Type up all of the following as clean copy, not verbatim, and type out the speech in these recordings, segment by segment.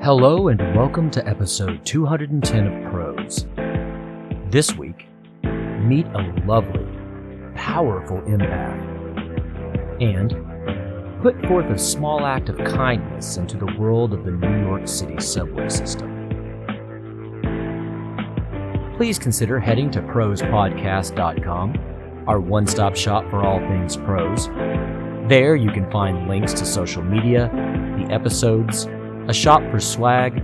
Hello and welcome to episode 210 of Prose. This week, meet a lovely, powerful empath and put forth a small act of kindness into the world of the New York City subway system. Please consider heading to prosepodcast.com, our one-stop shop for all things prose. There you can find links to social media, the episodes, a shop for swag,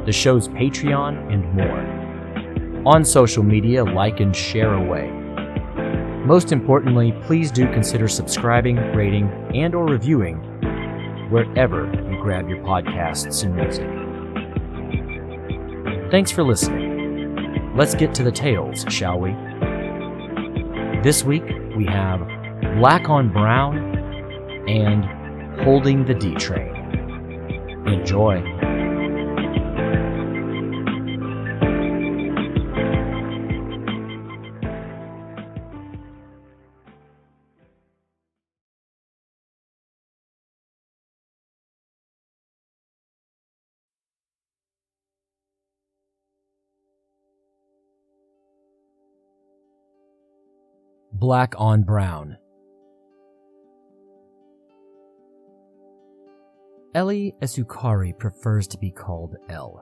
the show's Patreon, and more. On social media, like and share away. Most importantly, please do consider subscribing, rating, and or reviewing wherever you grab your podcasts and music. Thanks for listening. Let's get to the tales, shall we? This week, we have Black on Brown and Holding the D Train. Enjoy. Black on Brown. Ellie Esukari prefers to be called Elle.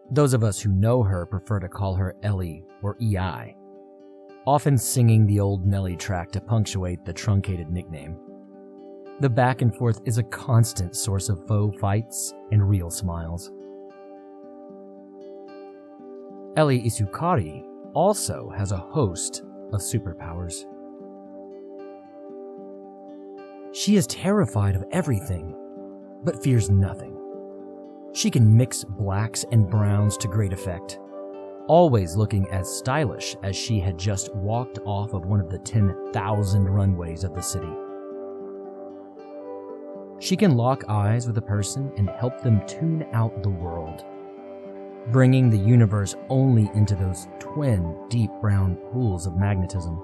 Those of us who know her prefer to call her Ellie or EI, often singing the old Nelly track to punctuate the truncated nickname. The back and forth is a constant source of faux fights and real smiles. Ellie Esukari also has a host of superpowers. She is terrified of everything, but fears nothing. She can mix blacks and browns to great effect, always looking as stylish as she had just walked off of one of the 10,000 runways of the city. She can lock eyes with a person and help them tune out the world, bringing the universe only into those twin deep brown pools of magnetism.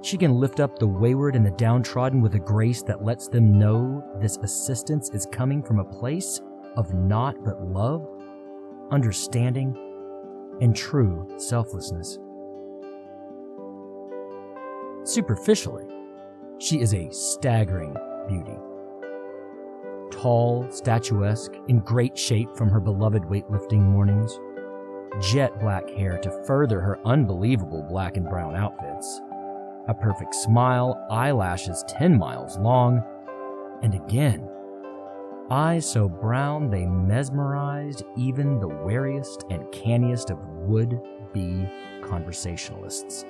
She can lift up the wayward and the downtrodden with a grace that lets them know this assistance is coming from a place of naught but love, understanding, and true selflessness. Superficially, she is a staggering beauty. Tall, statuesque, in great shape from her beloved weightlifting mornings, jet black hair to further her unbelievable black and brown outfits, a perfect smile, eyelashes 10 miles long, and again, eyes so brown they mesmerized even the wariest and canniest of would-be conversationalists.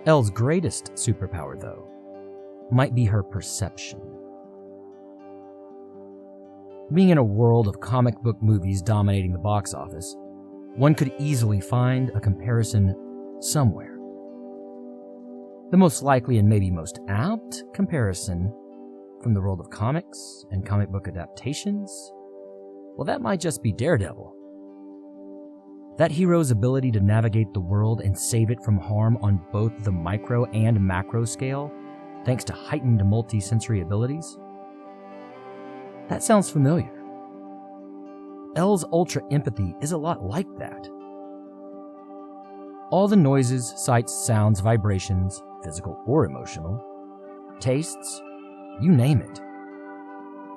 Elle's greatest superpower, though, might be her perception. Being in a world of comic book movies dominating the box office, one could easily find a comparison somewhere. The most likely and maybe most apt comparison from the world of comics and comic book adaptations, well, that might just be Daredevil. That hero's ability to navigate the world and save it from harm on both the micro and macro scale, thanks to heightened multi-sensory abilities. That sounds familiar. Elle's ultra empathy is a lot like that. All the noises, sights, sounds, vibrations, physical or emotional, tastes, you name it.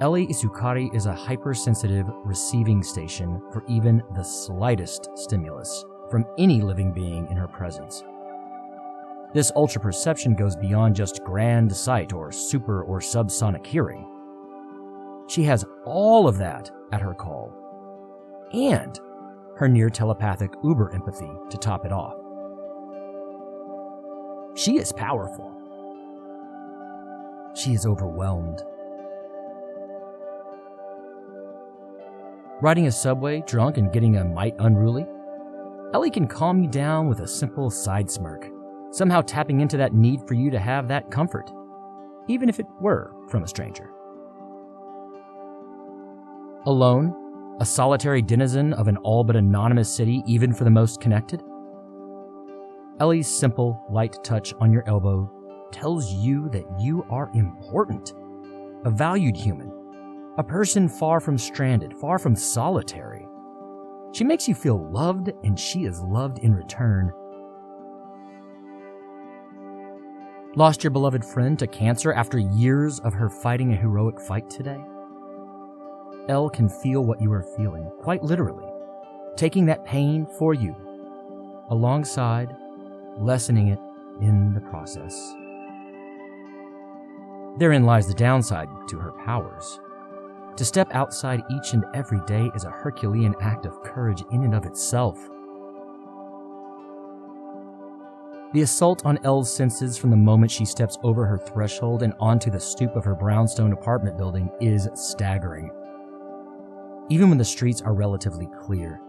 Ellie Esukari is a hypersensitive receiving station for even the slightest stimulus from any living being in her presence. This ultra perception goes beyond just grand sight or super or subsonic hearing. She has all of that at her call, and her near telepathic uber empathy to top it off. She is powerful. She is overwhelmed. Riding a subway, drunk and getting a mite unruly, Ellie can calm you down with a simple side smirk, somehow tapping into that need for you to have that comfort, even if it were from a stranger. Alone, a solitary denizen of an all but anonymous city, even for the most connected, Ellie's simple, light touch on your elbow tells you that you are important, a valued human, a person far from stranded, far from solitary. She makes you feel loved, and she is loved in return. Lost your beloved friend to cancer after years of her fighting a heroic fight today? Elle can feel what you are feeling, quite literally, taking that pain for you, alongside, lessening it in the process. Therein lies the downside to her powers. To step outside each and every day is a Herculean act of courage in and of itself. The assault on Elle's senses from the moment she steps over her threshold and onto the stoop of her brownstone apartment building is staggering. Even when the streets are relatively clear,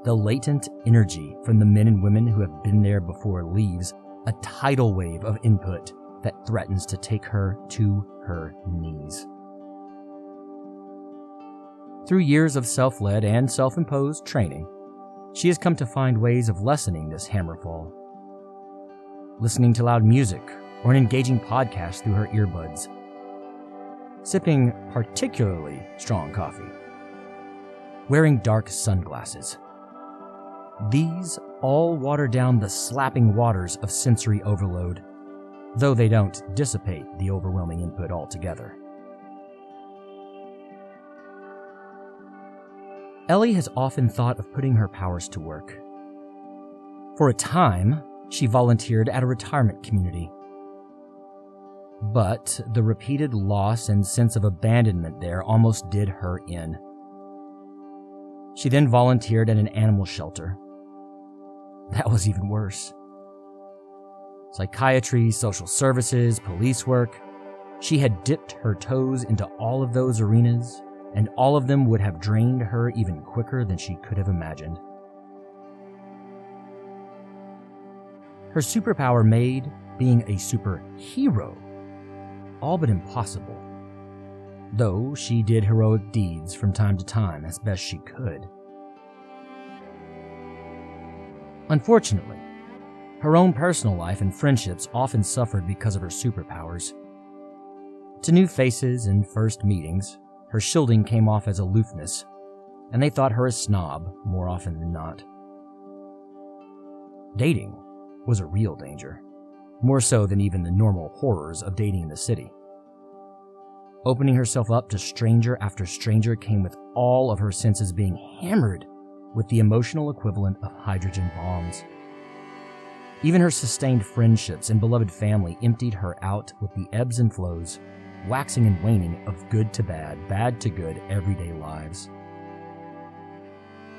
the latent energy from the men and women who have been there before leaves a tidal wave of input that threatens to take her to her knees. Through years of self-led and self-imposed training, she has come to find ways of lessening this hammerfall. Listening to loud music or an engaging podcast through her earbuds. Sipping particularly strong coffee. Wearing dark sunglasses. These all water down the slapping waters of sensory overload, though they don't dissipate the overwhelming input altogether. Ellie has often thought of putting her powers to work. For a time, she volunteered at a retirement community. But the repeated loss and sense of abandonment there almost did her in. She then volunteered at an animal shelter. That was even worse. Psychiatry, social services, police work. She had dipped her toes into all of those arenas, and all of them would have drained her even quicker than she could have imagined. Her superpower made being a superhero all but impossible, though she did heroic deeds from time to time as best she could. Unfortunately, her own personal life and friendships often suffered because of her superpowers. To new faces and first meetings, her shielding came off as aloofness, and they thought her a snob more often than not. Dating was a real danger, more so than even the normal horrors of dating in the city. Opening herself up to stranger after stranger came with all of her senses being hammered with the emotional equivalent of hydrogen bombs. Even her sustained friendships and beloved family emptied her out with the ebbs and flows, waxing and waning of good to bad to good everyday lives.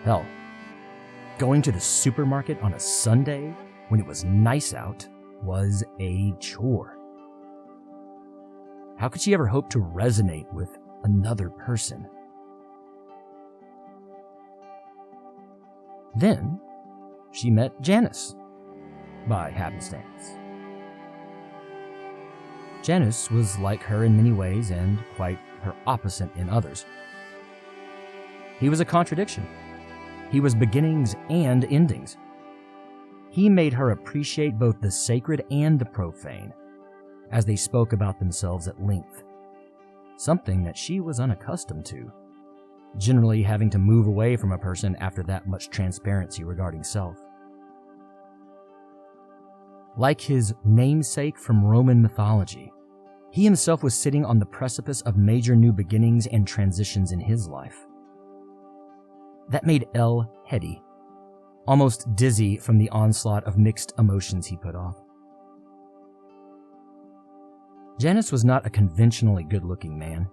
Hell, going to the supermarket on a Sunday when it was nice out was a chore. How could she ever hope to resonate with another person? Then, she met Janice, by happenstance. Janice was like her in many ways and quite her opposite in others. He was a contradiction. He was beginnings and endings. He made her appreciate both the sacred and the profane, as they spoke about themselves at length, something that she was unaccustomed to, generally having to move away from a person after that much transparency regarding self. Like his namesake from Roman mythology, he himself was sitting on the precipice of major new beginnings and transitions in his life. That made Elle heady, almost dizzy from the onslaught of mixed emotions he put off. Janice was not a conventionally good-looking man.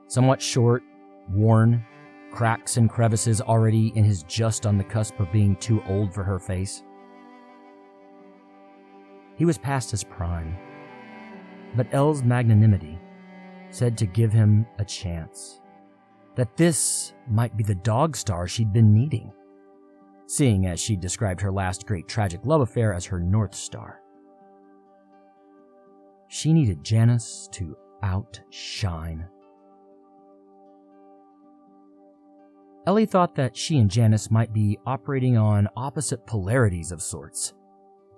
Somewhat short, worn, cracks and crevices already in his just on the cusp of being too old for her face. He was past his prime, but Elle's magnanimity said to give him a chance, that this might be the dog star she'd been needing, seeing as she described her last great tragic love affair as her North Star. She needed Janice to outshine. Ellie thought that she and Janice might be operating on opposite polarities of sorts,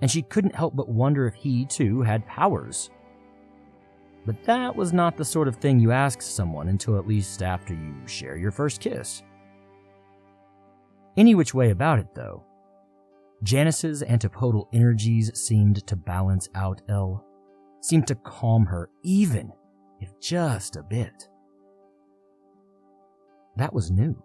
and she couldn't help but wonder if he, too, had powers. But that was not the sort of thing you ask someone until at least after you share your first kiss. Any which way about it, though, Janice's antipodal energies seemed to balance out Elle, seemed to calm her, even if just a bit. That was new.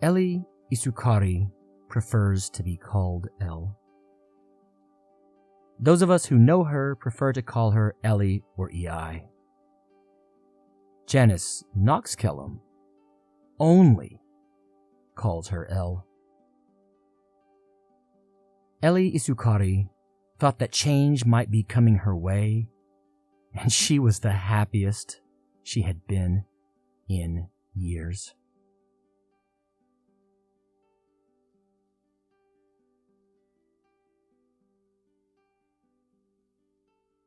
Ellie Isukari prefers to be called Elle. Those of us who know her prefer to call her Ellie or EI. Janice Knoxkellum only calls her Elle. Ellie Isukari thought that change might be coming her way, and she was the happiest she had been in years.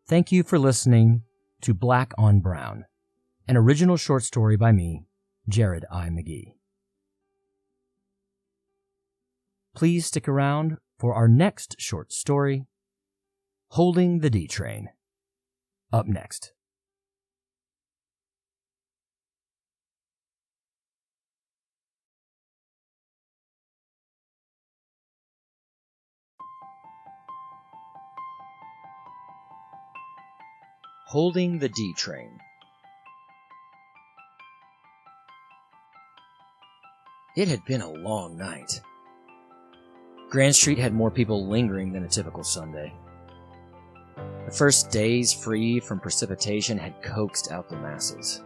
Thank you for listening to Black on Brown, an original short story by me, Jared I. McGee. Please stick around for our next short story, Holding the D Train, up next. Holding the D Train. It had been a long night. Grand Street had more people lingering than a typical Sunday. The first days free from precipitation had coaxed out the masses.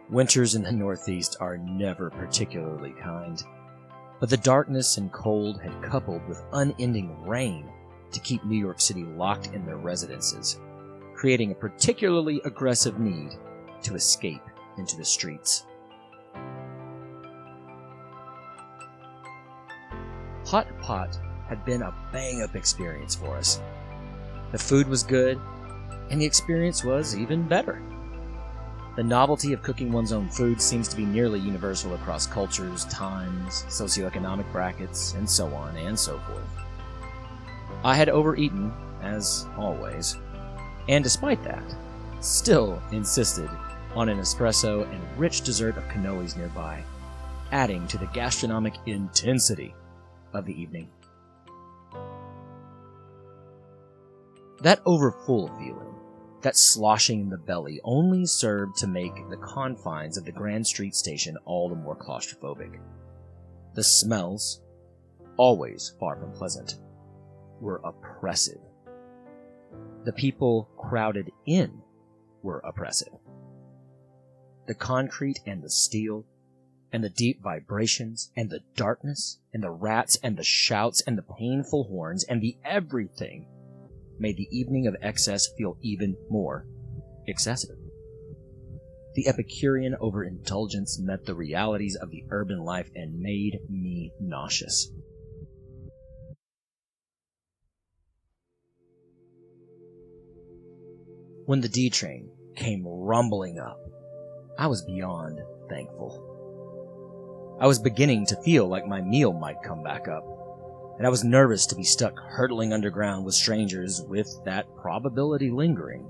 Winters in the Northeast are never particularly kind, but the darkness and cold had coupled with unending rain to keep New York City locked in their residences, creating a particularly aggressive need to escape into the streets. Hot Pot had been a bang-up experience for us. The food was good, and the experience was even better. The novelty of cooking one's own food seems to be nearly universal across cultures, times, socioeconomic brackets, and so on and so forth. I had overeaten, as always, and despite that, still insisted on an espresso and rich dessert of cannolis nearby, adding to the gastronomic intensity of the evening. That overfull feeling, that sloshing in the belly, only served to make the confines of the Grand Street station all the more claustrophobic. The smells, always far from pleasant, were oppressive. The people crowded in were oppressive. The concrete and the steel, and the deep vibrations, and the darkness, and the rats, and the shouts, and the painful horns, and the everything made the evening of excess feel even more excessive. The Epicurean overindulgence met the realities of the urban life and made me nauseous. When the D train came rumbling up, I was beyond thankful. I was beginning to feel like my meal might come back up, and I was nervous to be stuck hurtling underground with strangers with that probability lingering.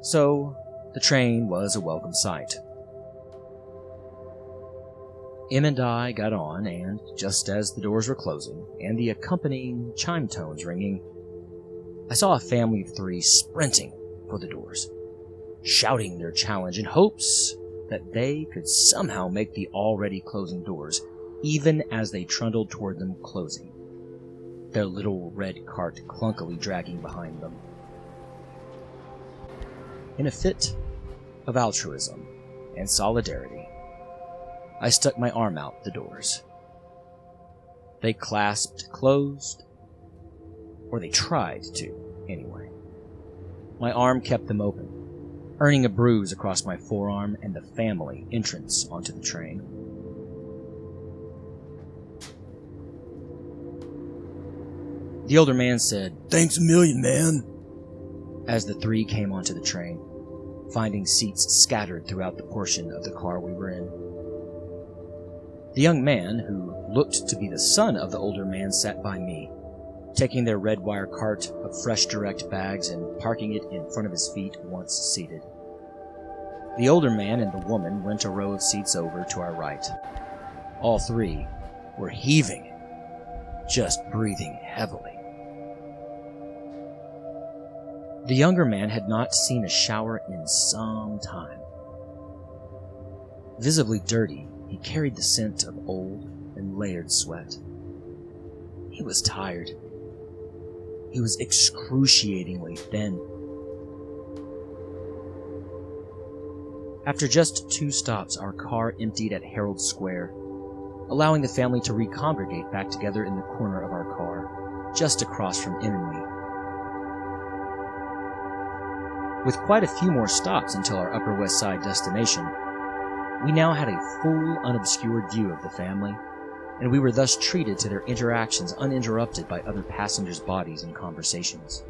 So, the train was a welcome sight. Em and I got on, and just as the doors were closing, and the accompanying chime tones ringing, I saw a family of three sprinting for the doors, shouting their challenge in hopes that they could somehow make the already closing doors, even as they trundled toward them closing, their little red cart clunkily dragging behind them. In a fit of altruism and solidarity, I stuck my arm out the doors. They clasped closed, or they tried to, anyway. My arm kept them open, earning a bruise across my forearm and the family entrance onto the train. The older man said, "Thanks a million, man," as the three came onto the train, finding seats scattered throughout the portion of the car we were in. The young man, who looked to be the son of the older man, sat by me, taking their red wire cart of fresh direct bags and parking it in front of his feet once seated. The older man and the woman went a row of seats over to our right. All three were heaving, just breathing heavily. The younger man had not seen a shower in some time. Visibly dirty, he carried the scent of old and layered sweat. He was tired. He was excruciatingly thin. After just 2 stops, our car emptied at Herald Square, allowing the family to recongregate back together in the corner of our car, just across from Em and me. With quite a few more stops until our Upper West Side destination, we now had a full, unobscured view of the family, and we were thus treated to their interactions uninterrupted by other passengers' bodies and conversations.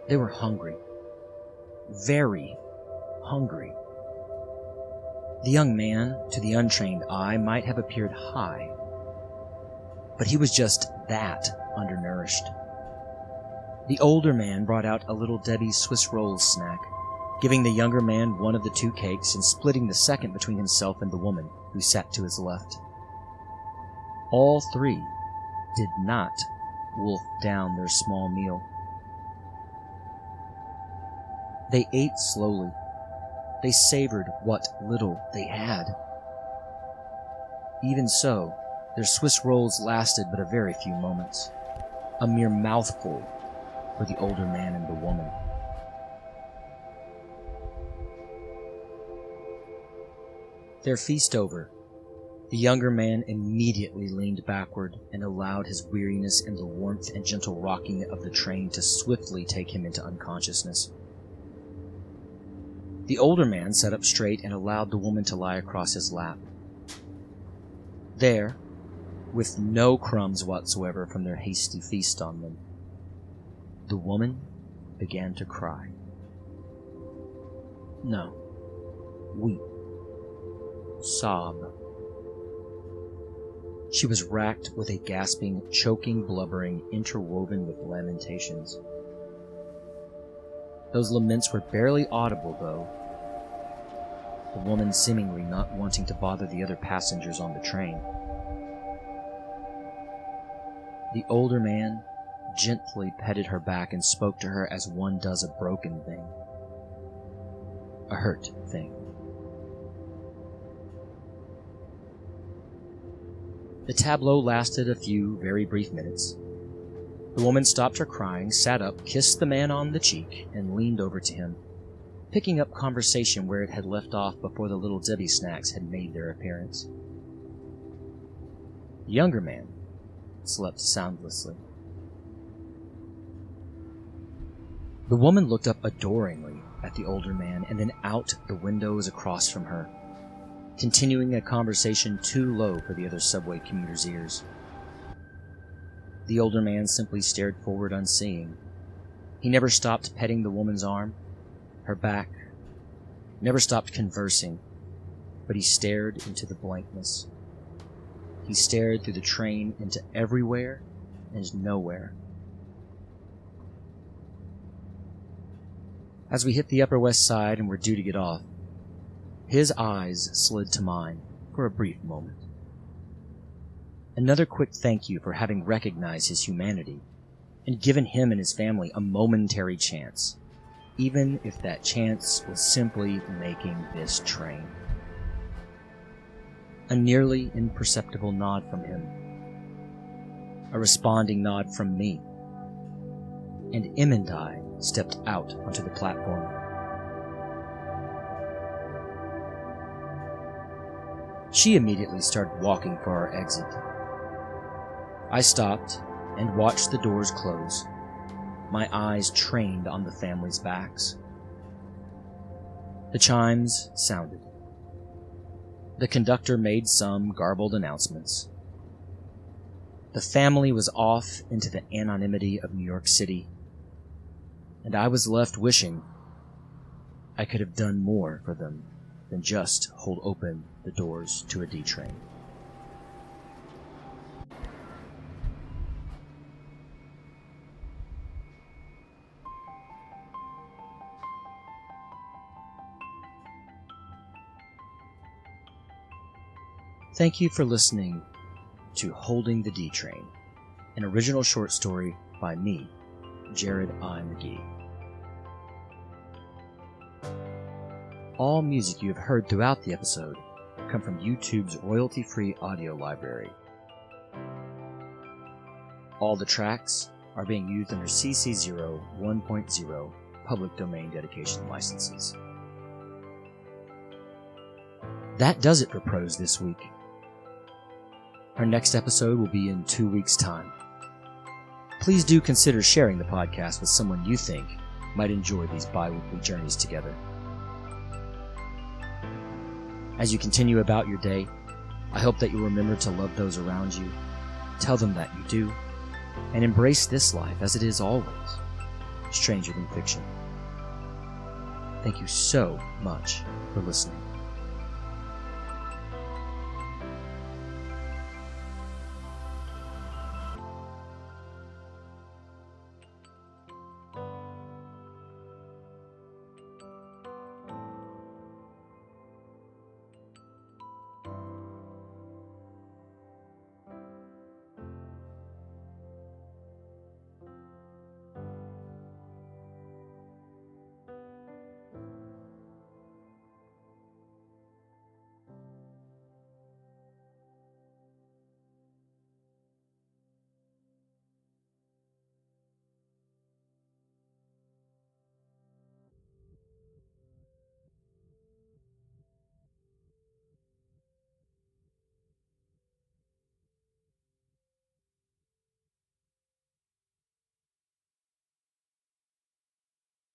They were hungry. Very hungry. The young man, to the untrained eye, might have appeared high, but he was just that undernourished. The older man brought out a little Debbie Swiss rolls snack, giving the younger man one of the 2 cakes and splitting the second between himself and the woman who sat to his left. All 3 did not wolf down their small meal. They ate slowly. They savored what little they had. Even so, their Swiss rolls lasted but a very few moments, a mere mouthful for the older man and the woman. Their feast over, the younger man immediately leaned backward and allowed his weariness and the warmth and gentle rocking of the train to swiftly take him into unconsciousness. The older man sat up straight and allowed the woman to lie across his lap. There, with no crumbs whatsoever from their hasty feast on them, the woman began to cry. No, weep, sob. She was racked with a gasping, choking, blubbering, interwoven with lamentations. Those laments were barely audible, though, the woman seemingly not wanting to bother the other passengers on the train. The older man gently petted her back and spoke to her as one does a broken thing, a hurt thing. The tableau lasted a few very brief minutes. The woman stopped her crying, sat up, kissed the man on the cheek, and leaned over to him, picking up conversation where it had left off before the little Debbie snacks had made their appearance. The younger man slept soundlessly. The woman looked up adoringly at the older man and then out the windows across from her, continuing a conversation too low for the other subway commuters' ears. The older man simply stared forward unseeing. He never stopped petting the woman's arm, her back, never stopped conversing, but he stared into the blankness. He stared through the train into everywhere and nowhere. As we hit the Upper West Side and were due to get off, his eyes slid to mine for a brief moment. Another quick thank you for having recognized his humanity and given him and his family a momentary chance, even if that chance was simply making this train. A nearly imperceptible nod from him, a responding nod from me, and Em and I stepped out onto the platform. She immediately started walking for our exit. I stopped and watched the doors close, my eyes trained on the family's backs. The chimes sounded. The conductor made some garbled announcements. The family was off into the anonymity of New York City, and I was left wishing I could have done more for them than just hold open the doors to a D train. Thank you for listening to Holding the D Train, an original short story by me, Jared I. McGee. All music you have heard throughout the episode come from YouTube's royalty-free audio library. All the tracks are being used under CC 1.0 public domain dedication licenses. That does it for Prose this week. Our next episode will be in 2 weeks' time. Please do consider sharing the podcast with someone you think might enjoy these bi-weekly journeys together. As you continue about your day, I hope that you'll remember to love those around you, tell them that you do, and embrace this life as it is always, stranger than fiction. Thank you so much for listening.